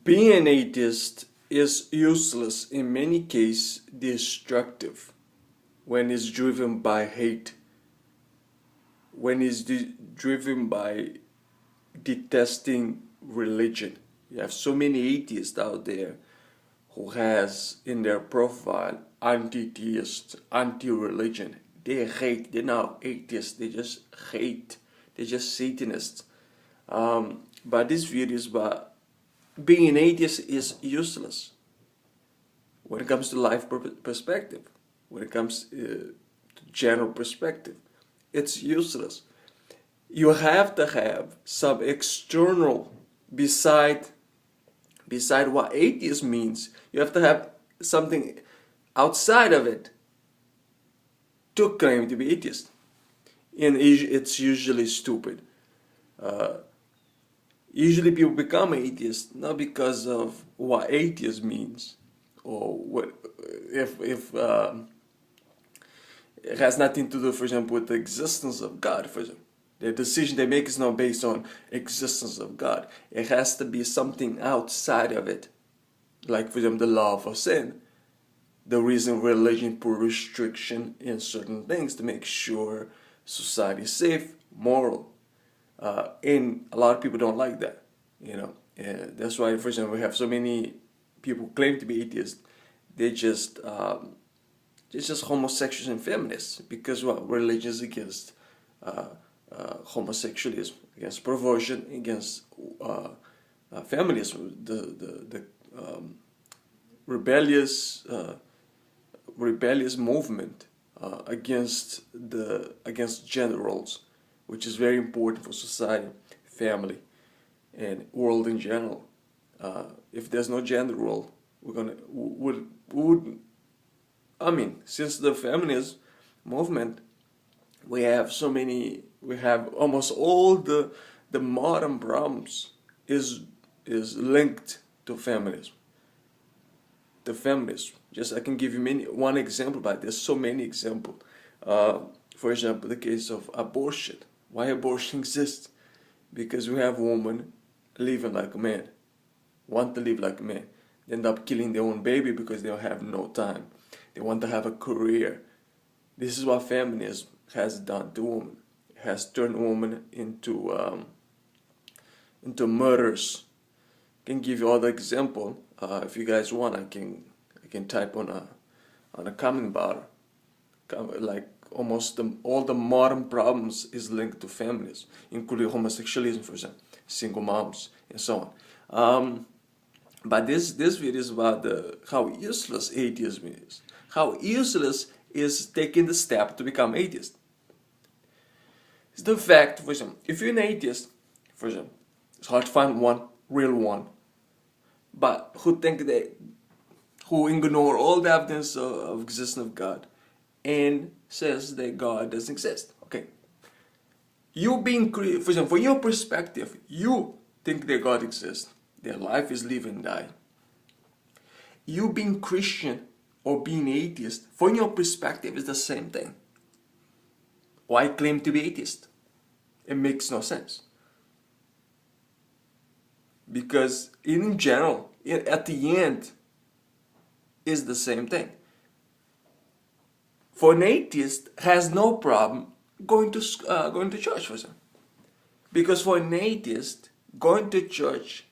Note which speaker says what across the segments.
Speaker 1: Being an atheist is useless, in many cases destructive, when it's driven by hate, when it's driven by detesting religion. You have so many atheists out there who has in their profile anti-theist, anti-religion. They hate, they're not atheists, they just hate, they're just Satanists. But this video is about being an atheist is useless when it comes to life perspective, when it comes to general perspective. It's useless. You have to have some external beside what atheism means. You have to have something outside of it to claim to be atheist. And it's usually stupid. Usually people become atheists not because of what atheist means, or what if it has nothing to do, for example, with the existence of God. For example, the decision they make is not based on existence of God. It has to be something outside of it, like for example the law of sin. The reason religion put restriction in certain things to make sure society is safe, moral. And a lot of people don't like that, you know. That's why, for example, we have so many people who claim to be atheists. They're just homosexuals and feminists, because what religion is against homosexualism, against perversion, against feminism, the rebellious movement against gender roles, which is very important for society, family, and world in general. If there's no gender role, since the feminist movement, we have almost all the modern problems is linked to feminism. The feminists. Just I can give you one example, but there's so many examples. For example, the case of abortion. Why abortion exists? Because we have women living like a man, want to live like a man. They end up killing their own baby because they have no time. They want to have a career. This is what feminism has done to women. It has turned women into murderers. I can give you other example. If you guys want, I can type on a comment bar. Like almost all the modern problems is linked to feminism, including homosexualism, for example, single moms, and so on. But this video is about how useless atheism is. How useless is taking the step to become atheist. It's the fact, for example, if you're an atheist, for example, it's hard to find one real one, but who ignore all the evidence of existence of God and says that God doesn't exist. Okay, for example, from your perspective, you think that God exists, that life is live and die. You being Christian or being atheist, from your perspective, is the same thing. Why claim to be atheist? It makes no sense. Because in general, at the end, is the same thing. For an atheist, has no problem going to church, for example. Because for an atheist, going to church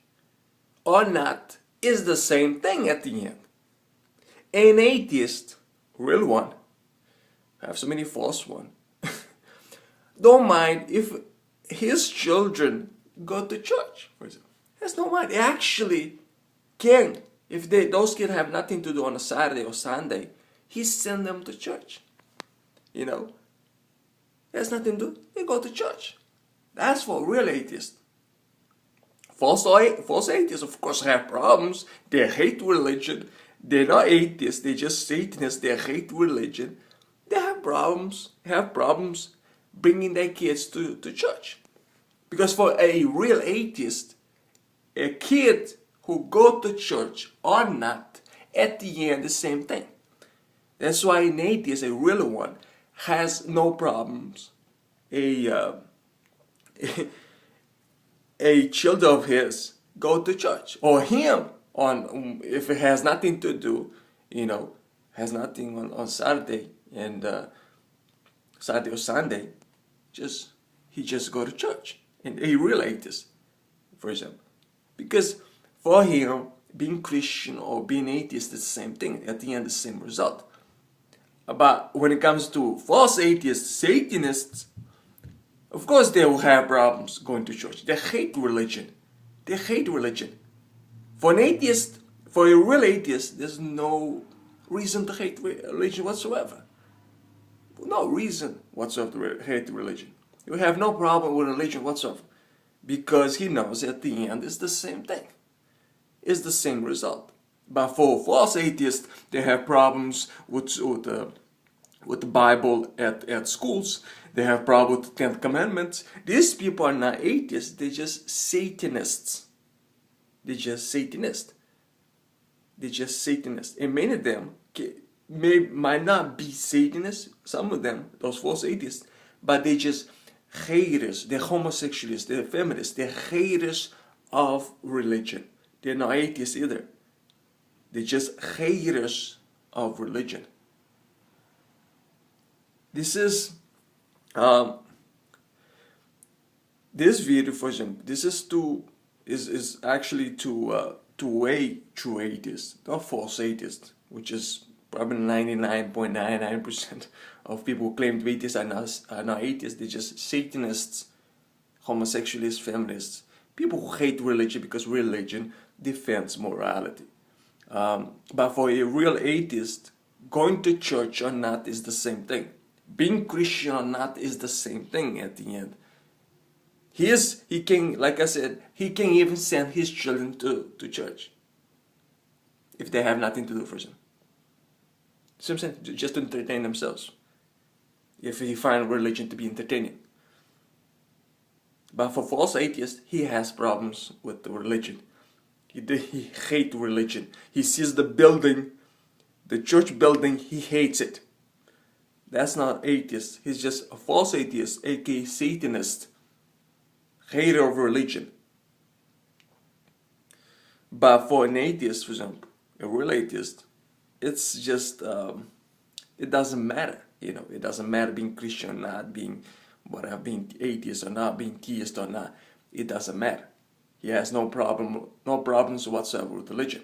Speaker 1: or not is the same thing at the end. An atheist, real one, I have so many false ones, don't mind if his children go to church, for example. Has no mind. They actually can. If those kids have nothing to do on a Saturday or Sunday, he send them to church. You know, there's nothing to do. They go to church. That's for real atheists. False atheists, of course, have problems. They hate religion. They're not atheists. They're just Satanists. They hate religion. They have problems. Bringing their kids to church. Because for a real atheist, a kid who go to church or not, at the end, the same thing. That's why an atheist, a real one, has no problems. A child of his go to church. Or him, if it has nothing to do, has nothing on Saturday and Saturday or Sunday, he just go to church. And a real atheist, for example. Because for him, being Christian or being atheist is the same thing. At the end, the same result. But when it comes to false atheists, Satanists, of course they will have problems going to church. They hate religion. They hate religion. For an atheist, for a real atheist, there's no reason to hate religion whatsoever. No reason whatsoever to hate religion. You have no problem with religion whatsoever. Because he knows at the end it's the same thing. It's the same result. But for false atheists, they have problems with the Bible at schools. They have problems with the Ten Commandments. These people are not atheists. They're just Satanists. They're just Satanists. They're just Satanists. And many of them might not be Satanists. Some of them, those false atheists, but they just haters. They're homosexuals. They're feminists. They're haters of religion. They're not atheists either. They're just haters of religion. This is this video, for example. This is actually to a true atheist, not false atheist, which is probably 99.99% of people who claim to be atheists are not atheists. They're just Satanists, homosexualists, feminists, people who hate religion because religion defends morality. But for a real atheist, going to church or not is the same thing. Being Christian or not is the same thing at the end. He can, like I said, he can even send his children to church if they have nothing to do for him. Just to entertain themselves. If he finds religion to be entertaining. But for false atheists, he has problems with the religion. He hates religion. He sees the building, the church building, he hates it. That's not atheist. He's just a false atheist, aka Satanist, hater of religion. But for an atheist, for example, a real atheist, it's just it doesn't matter. It doesn't matter being Christian or not, being being atheist or not, being theist or not. It doesn't matter. He has no problems whatsoever with religion.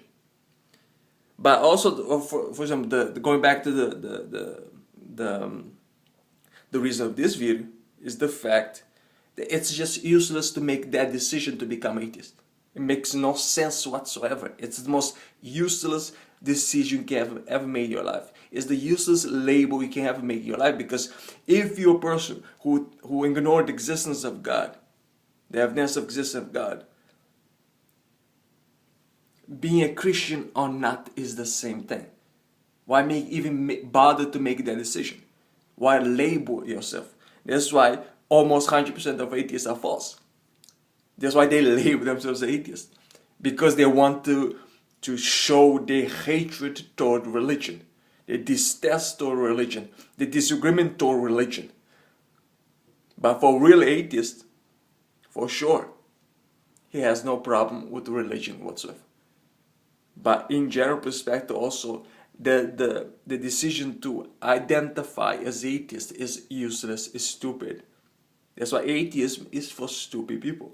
Speaker 1: But also, for example, going back to the reason of this video is the fact that it's just useless to make that decision to become atheist. It makes no sense whatsoever. It's the most useless decision you can ever make in your life. It's the useless label you can ever make in your life, because if you're a person who ignored the existence of God, the evidence of existence of God, being a Christian or not is the same thing. Why even bother to make that decision? Why label yourself? That's why almost 100% of atheists are false. That's why they label themselves atheists. Because they want to show their hatred toward religion, their distaste toward religion, their disagreement toward religion. But for real atheists, for sure, he has no problem with religion whatsoever. But in general perspective also, the decision to identify as atheist is useless, is stupid. That's why atheism is for stupid people.